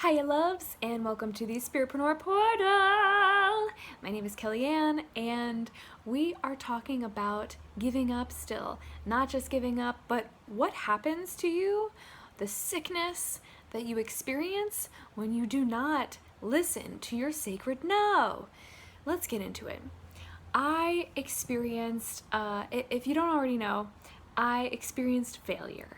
Hiya loves, and welcome to the Spiritpreneur portal. My name is Kellyanne, and we are talking about giving up still. Not just giving up, but what happens to you, the sickness that you experience when you do not listen to your sacred no. Let's get into it. I experienced, if you don't already know, I experienced failure.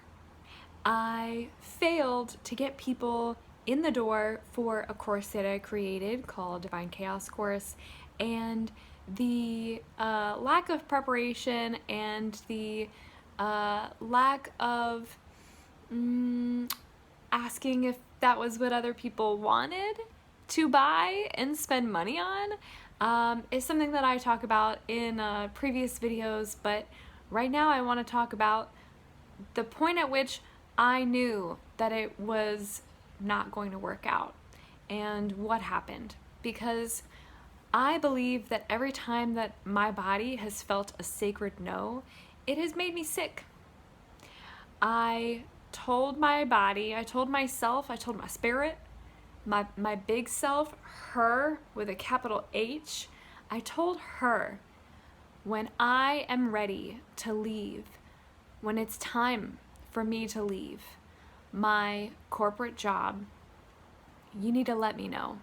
I failed to get people in the door for a course that I created called Divine Chaos Course, and the lack of preparation and the lack of asking if that was what other people wanted to buy and spend money on is something that I talk about in previous videos, but right now I want to talk about the point at which I knew that it was not going to work out and what happened, because I believe that every time that my body has felt a sacred no, it has made me sick. I told my body, I told myself, I told my spirit, my big self, her with a capital H, I told her, when I am ready to leave, when it's time for me to leave my corporate job, you need to let me know.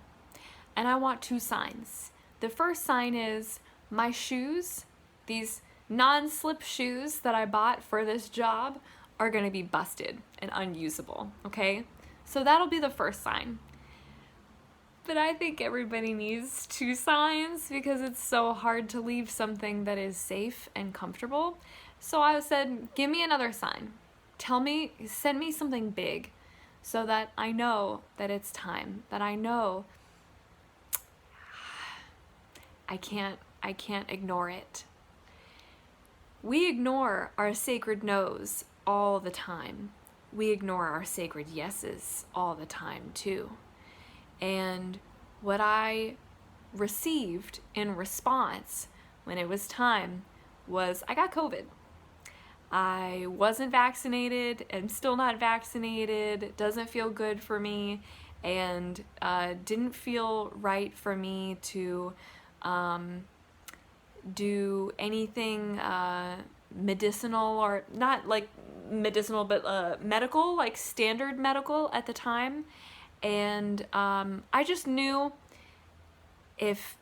And I want two signs. The first sign is my shoes, these non-slip shoes that I bought for this job, are going to be busted and unusable, okay? So that'll be the first sign. But I think everybody needs two signs because it's so hard to leave something that is safe and comfortable. So I said, give me another sign. Tell me, send me something big so that I know that it's time, that I know I can't ignore it. We ignore our sacred no's all the time. We ignore our sacred yeses all the time too. And what I received in response when it was time was I got COVID. I wasn't vaccinated, I'm still not vaccinated, it doesn't feel good for me, and didn't feel right for me to do anything medicinal, or not like medicinal, but medical, like standard medical at the time. And I just knew if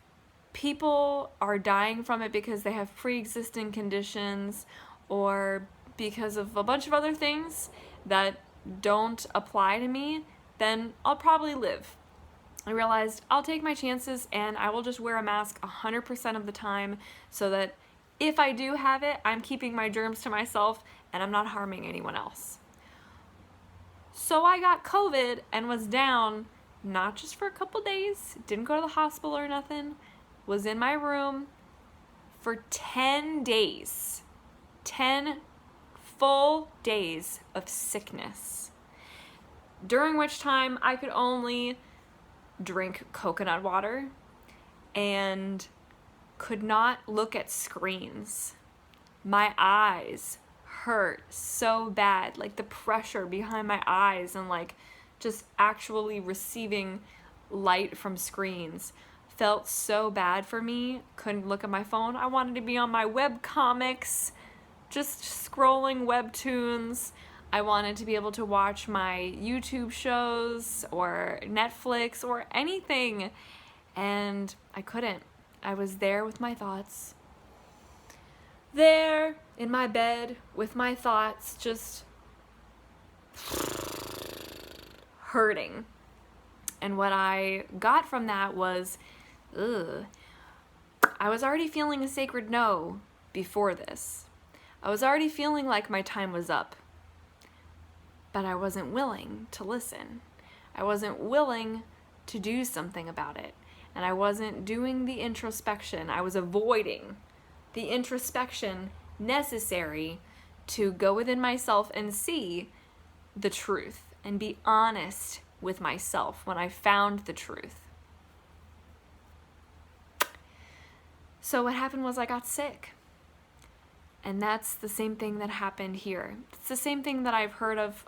people are dying from it because they have pre-existing conditions or because of a bunch of other things that don't apply to me, then I'll probably live. I realized I'll take my chances and I will just wear a mask 100% of the time so that if I do have it, I'm keeping my germs to myself and I'm not harming anyone else. So I got COVID and was down, not just for a couple days, didn't go to the hospital or nothing, was in my room for 10 days. 10 full days of sickness, during which time I could only drink coconut water and could not look at screens. My eyes hurt so bad, like the pressure behind my eyes and like just actually receiving light from screens felt so bad for me. Couldn't look at my phone. I wanted to be on my web comics, just scrolling webtoons. I wanted to be able to watch my YouTube shows or Netflix or anything, and I couldn't. I was there with my thoughts, there in my bed with my thoughts just hurting. And what I got from that was, I was already feeling a sacred no before this. I was already feeling like my time was up, but I wasn't willing to listen. I wasn't willing to do something about it, and I wasn't doing the introspection. I was avoiding the introspection necessary to go within myself and see the truth and be honest with myself when I found the truth. So what happened was I got sick. And that's the same thing that happened here. It's the same thing that I've heard of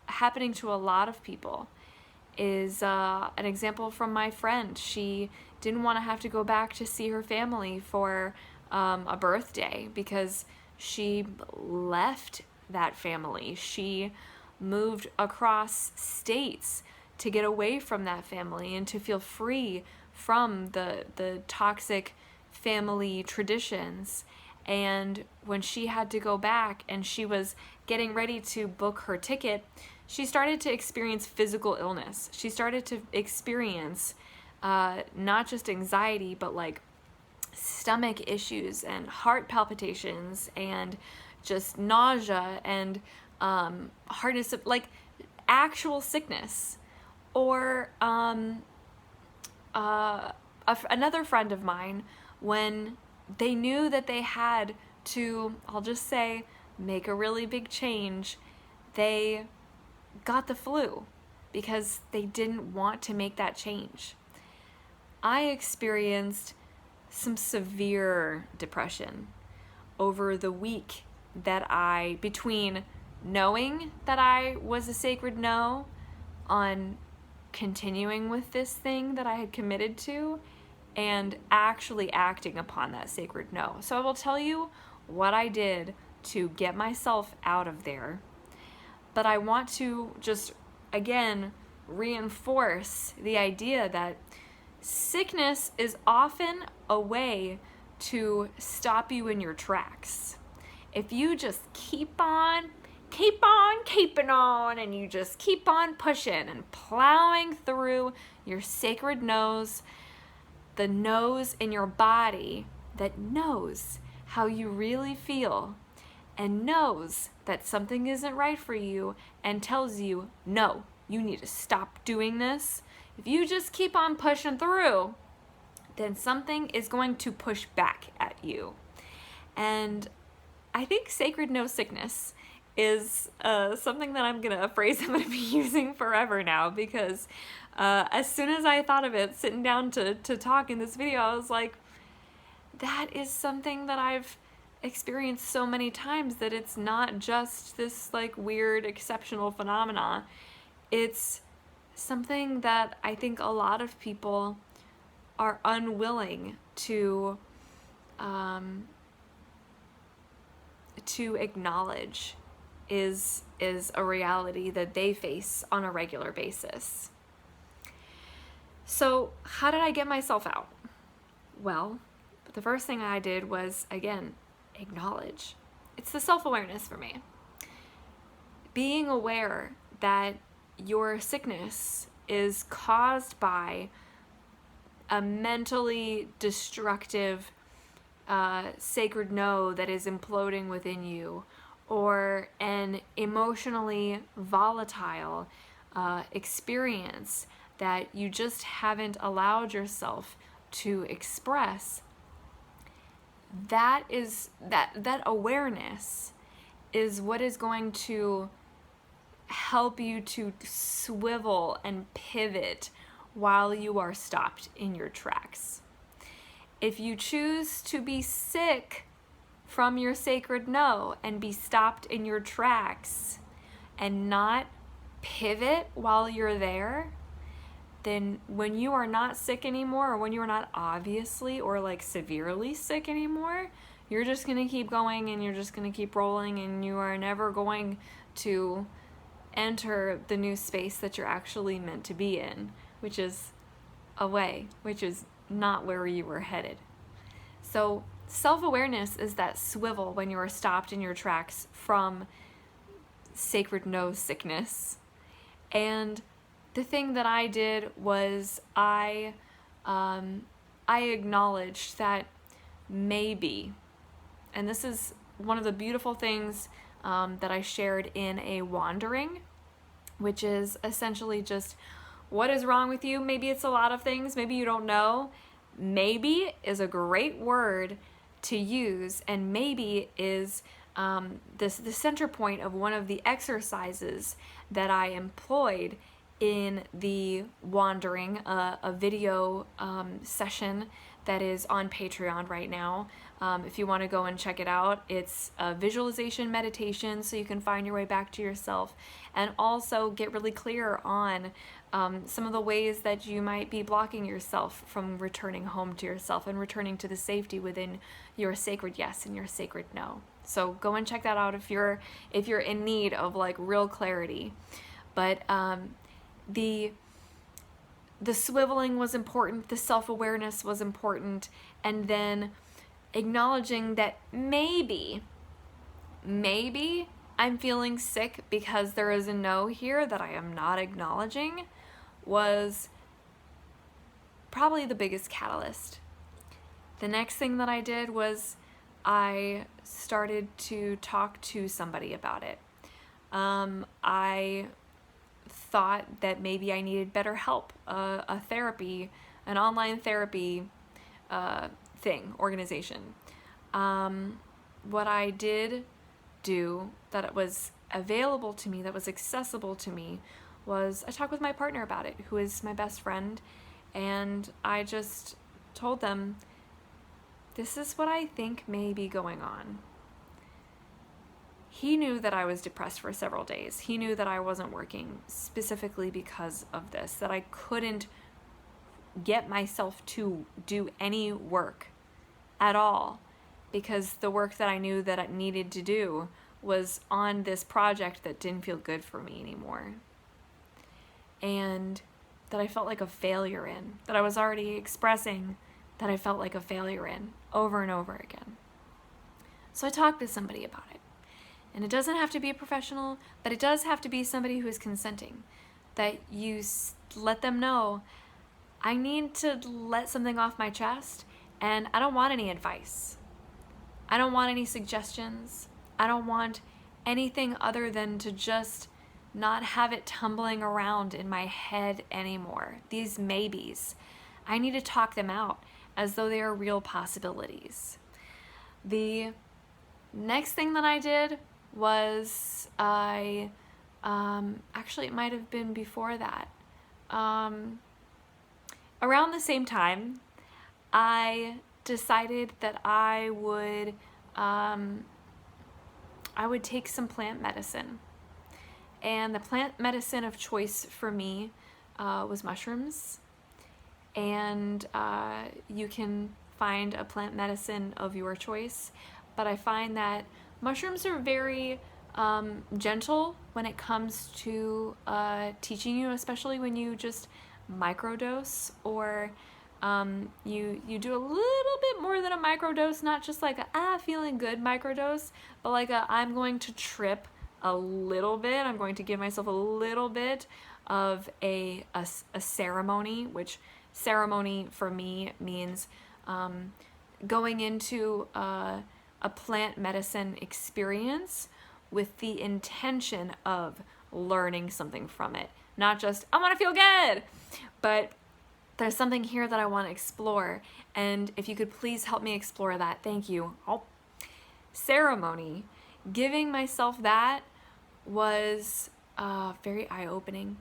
happening to a lot of people. is an example from my friend. She didn't want to have to go back to see her family for a birthday because she left that family. She moved across states to get away from that family and to feel free from the toxic family traditions. And when she had to go back and she was getting ready to book her ticket, she started to experience physical illness. She started to experience not just anxiety, but like stomach issues and heart palpitations and just nausea and hardness of, like, actual sickness. Or another friend of mine, when they knew that they had to, I'll just say, make a really big change, they got the flu because they didn't want to make that change. I experienced some severe depression over the week that between knowing that I was a sacred no on continuing with this thing that I had committed to and actually acting upon that sacred no. So I will tell you what I did to get myself out of there. But I want to just, again, reinforce the idea that sickness is often a way to stop you in your tracks. If you just keep on keeping on, and you just keep on pushing and plowing through your sacred no's, the no's in your body that knows how you really feel and knows that something isn't right for you and tells you, no, you need to stop doing this. If you just keep on pushing through, then something is going to push back at you. And I think sacred no sickness is something that a phrase I'm going to be using forever now, because as soon as I thought of it, sitting down to talk in this video, I was like, that is something that I've experienced so many times, that it's not just this like weird exceptional phenomena. It's something that I think a lot of people are unwilling to acknowledge is a reality that they face on a regular basis. So how did I get myself out? Well, the first thing I did was, again, acknowledge. It's the self-awareness for me. Being aware that your sickness is caused by a mentally destructive sacred no that is imploding within you, or an emotionally volatile experience that you just haven't allowed yourself to express. That awareness is what is going to help you to swivel and pivot while you are stopped in your tracks. If you choose to be sick from your sacred no and be stopped in your tracks and not pivot while you're there, then when you are not sick anymore, or when you are not obviously or like severely sick anymore, you're just going to keep going and you're just going to keep rolling, and you are never going to enter the new space that you're actually meant to be in, which is away, which is not where you were headed. So self-awareness is that swivel when you are stopped in your tracks from sacred no sickness. And the thing that I did was I acknowledged that maybe, and this is one of the beautiful things that I shared in a wandering, which is essentially just, what is wrong with you? Maybe it's a lot of things. Maybe you don't know. Maybe is a great word to use, and maybe is the center point of one of the exercises that I employed in the wandering, a video session that is on Patreon right now. If you want to go and check it out, it's a visualization meditation, so you can find your way back to yourself and also get really clear on some of the ways that you might be blocking yourself from returning home to yourself and returning to the safety within your sacred yes and your sacred no. So go and check that out if you're in need of like real clarity. But the swiveling was important, the self-awareness was important, and then acknowledging that maybe I'm feeling sick because there is a no here that I am not acknowledging was probably the biggest catalyst. The next thing that I did was I started to talk to somebody about it. I thought that maybe I needed better help, a therapy, an online therapy organization. What I did do that was available to me, that was accessible to me, was I talked with my partner about it, who is my best friend, and I just told them, this is what I think may be going on. He knew that I was depressed for several days. He knew that I wasn't working specifically because of this, that I couldn't get myself to do any work at all because the work that I knew that I needed to do was on this project that didn't feel good for me anymore. And that I felt like a failure in, that I was already expressing that I felt like a failure in over and over again. So I talked to somebody about it. And it doesn't have to be a professional, but it does have to be somebody who is consenting, that you let them know, I need to let something off my chest, and I don't want any advice. I don't want any suggestions. I don't want anything other than to just not have it tumbling around in my head anymore. These maybes. I need to talk them out as though they are real possibilities. The next thing that I did was actually it might have been before that. Around the same time, I decided that I would take some plant medicine. And the plant medicine of choice for me was mushrooms. And you can find a plant medicine of your choice. But I find that mushrooms are very gentle when it comes to teaching you, especially when you just microdose or you do a little bit more than a microdose, not just like a feeling good microdose, but like I'm going to trip a little bit. I'm going to give myself a little bit of a ceremony, which ceremony for me means going into a plant medicine experience with the intention of learning something from it. Not just, I want to feel good, but there's something here that I want to explore. And if you could please help me explore that, thank you. Ceremony, giving myself that was very eye-opening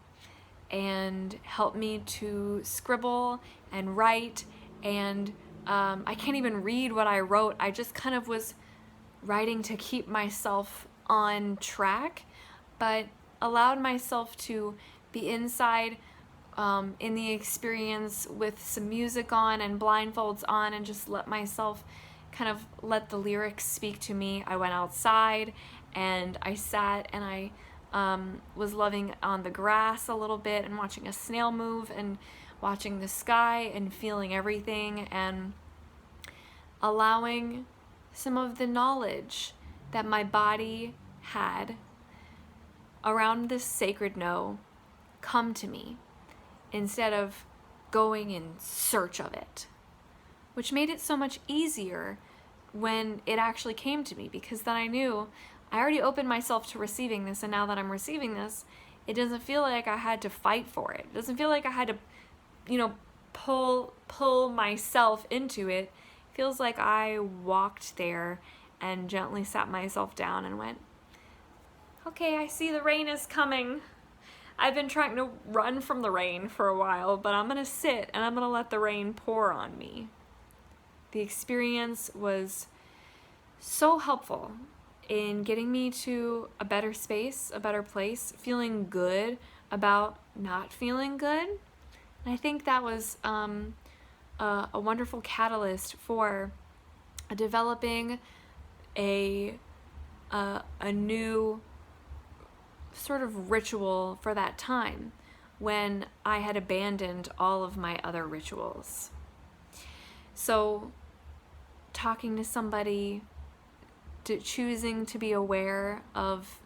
and helped me to scribble and write, and I can't even read what I wrote. I just kind of was writing to keep myself on track, but allowed myself to be inside in the experience with some music on and blindfolds on, and just let myself kind of let the lyrics speak to me. I went outside and I sat and I was loving on the grass a little bit and watching a snail move and watching the sky and feeling everything and allowing some of the knowledge that my body had around this sacred no come to me instead of going in search of it, which made it so much easier when it actually came to me, because then I knew I already opened myself to receiving this, and now that I'm receiving this, it doesn't feel like I had to fight for it. It doesn't feel like I had to, pull myself into it. It feels like I walked there and gently sat myself down and went, okay, I see the rain is coming. I've been trying to run from the rain for a while, but I'm gonna sit and I'm gonna let the rain pour on me. The experience was so helpful in getting me to a better space, a better place, feeling good about not feeling good. And I think that was a wonderful catalyst for developing a new sort of ritual for that time when I had abandoned all of my other rituals. So talking to somebody, choosing to be aware of,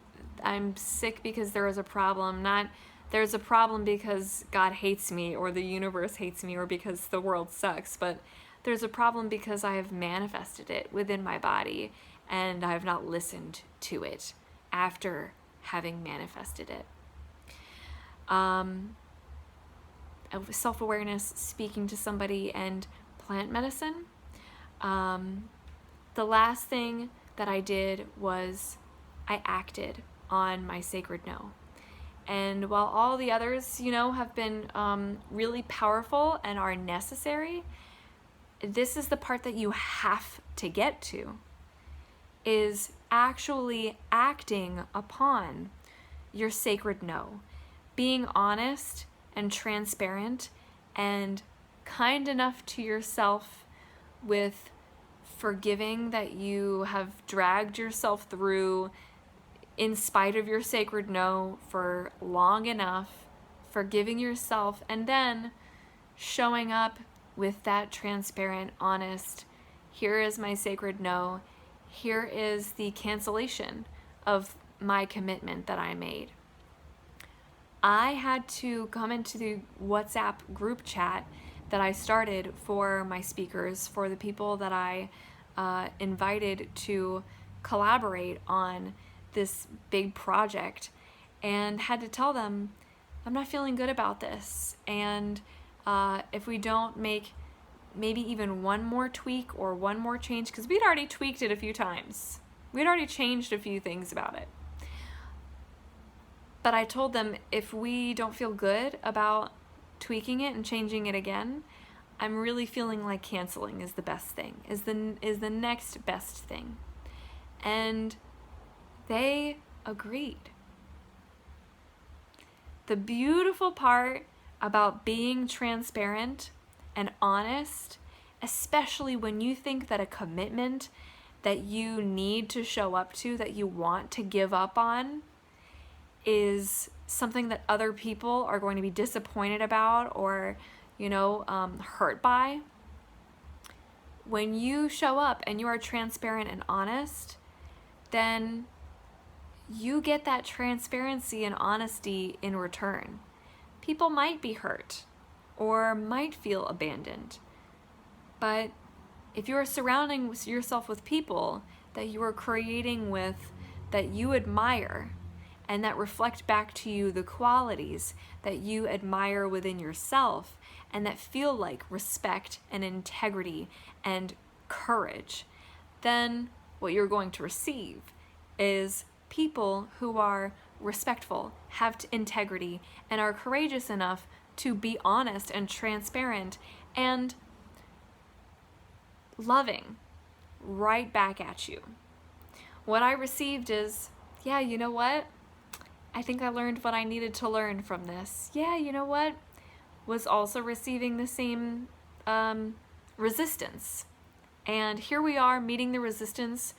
I'm sick because there is a problem, not there's a problem because God hates me or the universe hates me or because the world sucks, but there's a problem because I have manifested it within my body and I have not listened to it after having manifested it. Self-awareness, speaking to somebody, and plant medicine. The last thing that I did was I acted on my sacred no. And while all the others, have been really powerful and are necessary, this is the part that you have to get to, is actually acting upon your sacred no. Being honest and transparent and kind enough to yourself with forgiving that you have dragged yourself through in spite of your sacred no for long enough, forgiving yourself, and then showing up with that transparent, honest, here is my sacred no, here is the cancellation of my commitment that I made. I had to come into the WhatsApp group chat that I started for my speakers, for the people that I invited to collaborate on this big project, and had to tell them, I'm not feeling good about this, and if we don't make maybe even one more tweak or one more change, because we'd already tweaked it a few times. We'd already changed a few things about it. But I told them, if we don't feel good about tweaking it and changing it again, I'm really feeling like canceling is the best thing, is the next best thing. And they agreed. The beautiful part about being transparent and honest, especially when you think that a commitment that you need to show up to, that you want to give up on, is something that other people are going to be disappointed about or, hurt by. When you show up and you are transparent and honest, then you get that transparency and honesty in return. People might be hurt or might feel abandoned, but if you are surrounding yourself with people that you are creating with, that you admire, and that reflect back to you the qualities that you admire within yourself and that feel like respect and integrity and courage, then what you're going to receive is people who are respectful, have integrity, and are courageous enough to be honest and transparent and loving right back at you. What I received is, yeah, you know what? I think I learned what I needed to learn from this. Yeah, you know what? Was also receiving the same resistance. And here we are meeting the resistance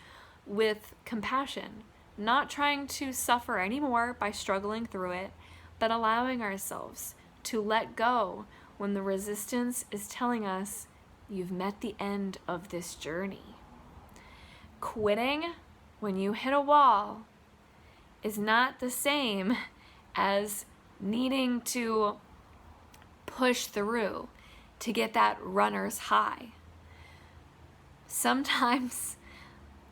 with compassion, not trying to suffer anymore by struggling through it, but allowing ourselves to let go when the resistance is telling us, you've met the end of this journey. Quitting when you hit a wall is not the same as needing to push through to get that runner's high. Sometimes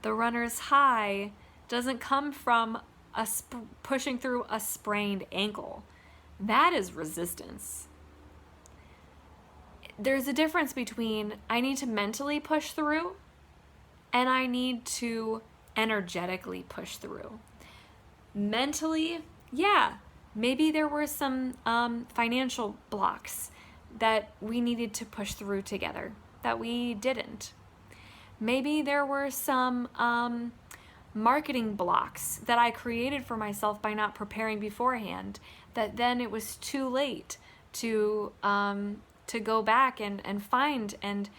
the runner's high doesn't come from pushing through a sprained ankle. That is resistance. There's a difference between I need to mentally push through and I need to energetically push through. Mentally, yeah, maybe there were some financial blocks that we needed to push through together that we didn't. Maybe there were some marketing blocks that I created for myself by not preparing beforehand, that then it was too late to go back and find and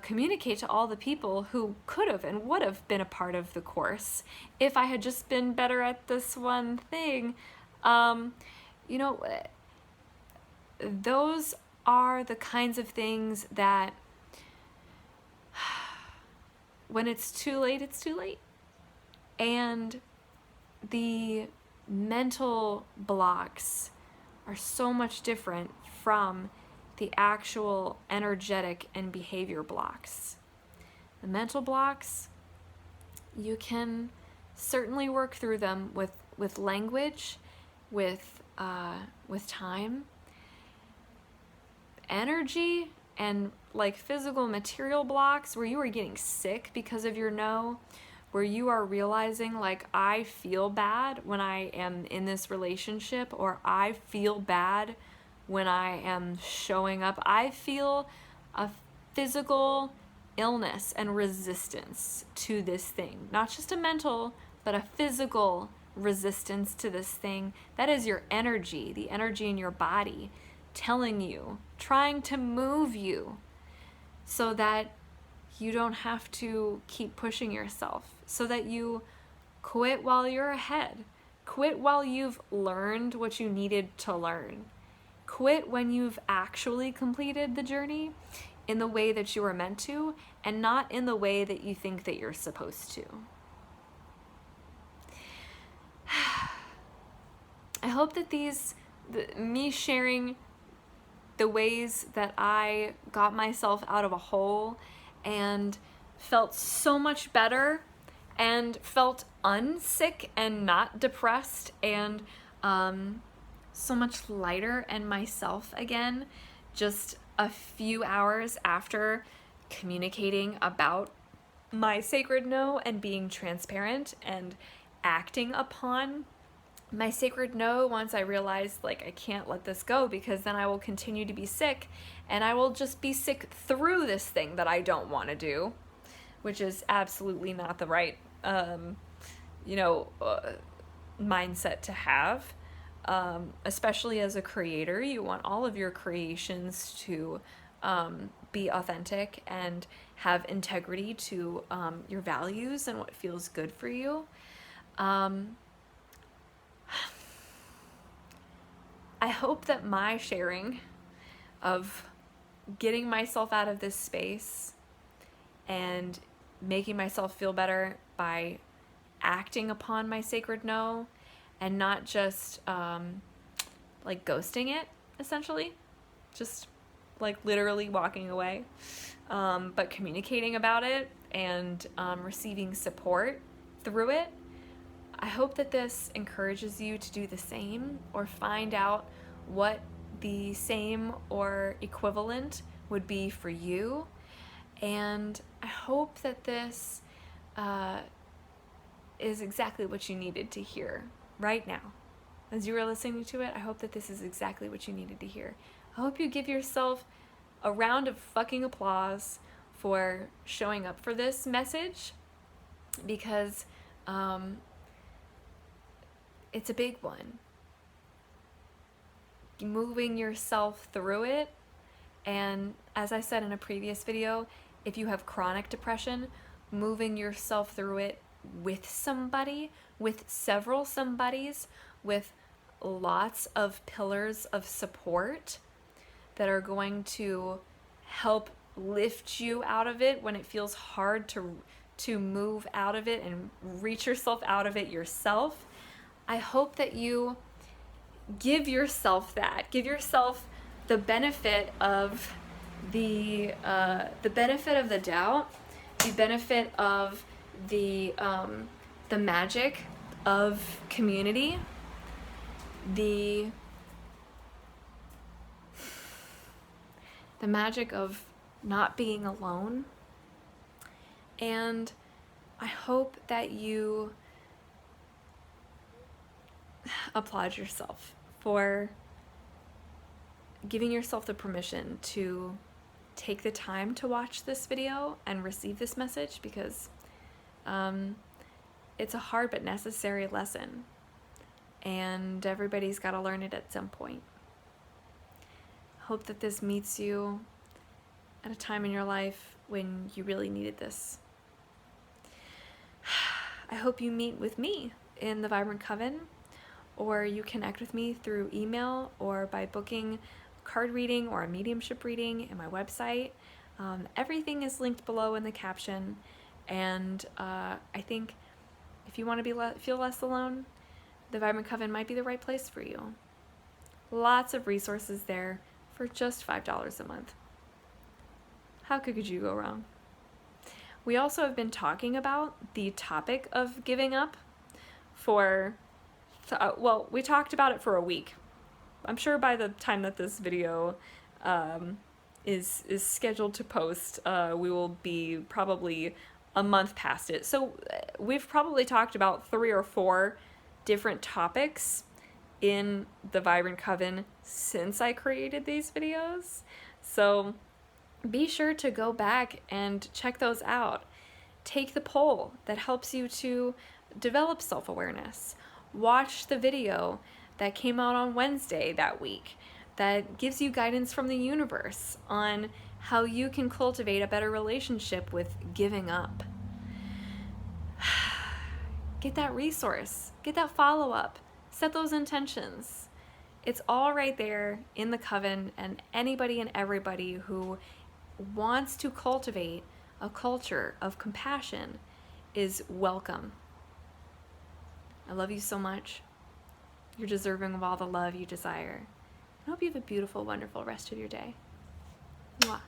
communicate to all the people who could have and would have been a part of the course if I had just been better at this one thing. You know, those are the kinds of things that when it's too late, it's too late. And the mental blocks are so much different from the actual energetic and behavior blocks. The mental blocks, you can certainly work through them with language, with time. Energy and like physical material blocks where you are getting sick because of your no, where you are realizing like, I feel bad when I am in this relationship, or I feel bad when I am showing up. I feel a physical illness and resistance to this thing, not just a mental, but a physical resistance to this thing. That is your energy, the energy in your body telling you, trying to move you so that you don't have to keep pushing yourself, so that you quit while you're ahead. Quit while you've learned what you needed to learn. Quit when you've actually completed the journey in the way that you were meant to, and not in the way that you think that you're supposed to. I hope that me sharing the ways that I got myself out of a hole and felt so much better and felt unsick and not depressed and so much lighter and myself again, just a few hours after communicating about my sacred no and being transparent and acting upon my sacred no. Once I realized like, I can't let this go, because then I will continue to be sick, and I will just be sick through this thing that I don't want to do, which is absolutely not the right mindset to have. Especially as a creator, you want all of your creations to be authentic and have integrity to your values and what feels good for you. I hope that my sharing of getting myself out of this space and making myself feel better by acting upon my sacred no, and not just like ghosting it, essentially, just like literally walking away, but communicating about it and receiving support through it. I hope that this encourages you to do the same, or find out what the same or equivalent would be for you. And I hope that this is exactly what you needed to hear right now. As you were listening to it, I hope that this is exactly what you needed to hear. I hope you give yourself a round of fucking applause for showing up for this message, because it's a big one. Moving yourself through it, and as I said in a previous video, if you have chronic depression, moving yourself through it with somebody, with several somebodies, with lots of pillars of support that are going to help lift you out of it when it feels hard to move out of it and reach yourself out of it yourself. I hope that you give yourself that. Give yourself the benefit of the benefit of the doubt, the benefit of the magic of community, the magic of not being alone. And I hope that you applaud yourself for giving yourself the permission to take the time to watch this video and receive this message, because it's a hard but necessary lesson, and everybody's got to learn it at some point. Hope that this meets you at a time in your life when you really needed this. I hope you meet with me in the Vibrant Coven, or you connect with me through email or by booking a card reading or a mediumship reading in my website. Everything is linked below in the caption, and I think if you want to feel less alone, the Vibrant Coven might be the right place for you. Lots of resources there for just $5 a month. How could you go wrong? We also have been talking about the topic of giving up we talked about it for a week. I'm sure by the time that this video is scheduled to post, we will be probably a month past it. So we've probably talked about 3 or 4 different topics in the Vibrant Coven since I created these videos. So be sure to go back and check those out. Take the poll that helps you to develop self-awareness. Watch the video that came out on Wednesday that week that gives you guidance from the universe on how you can cultivate a better relationship with giving up. Get that resource, get that follow-up, set those intentions. It's all right there in the Coven, and anybody and everybody who wants to cultivate a culture of compassion is welcome. I love you so much. You're deserving of all the love you desire. I hope you have a beautiful, wonderful rest of your day. Mwah.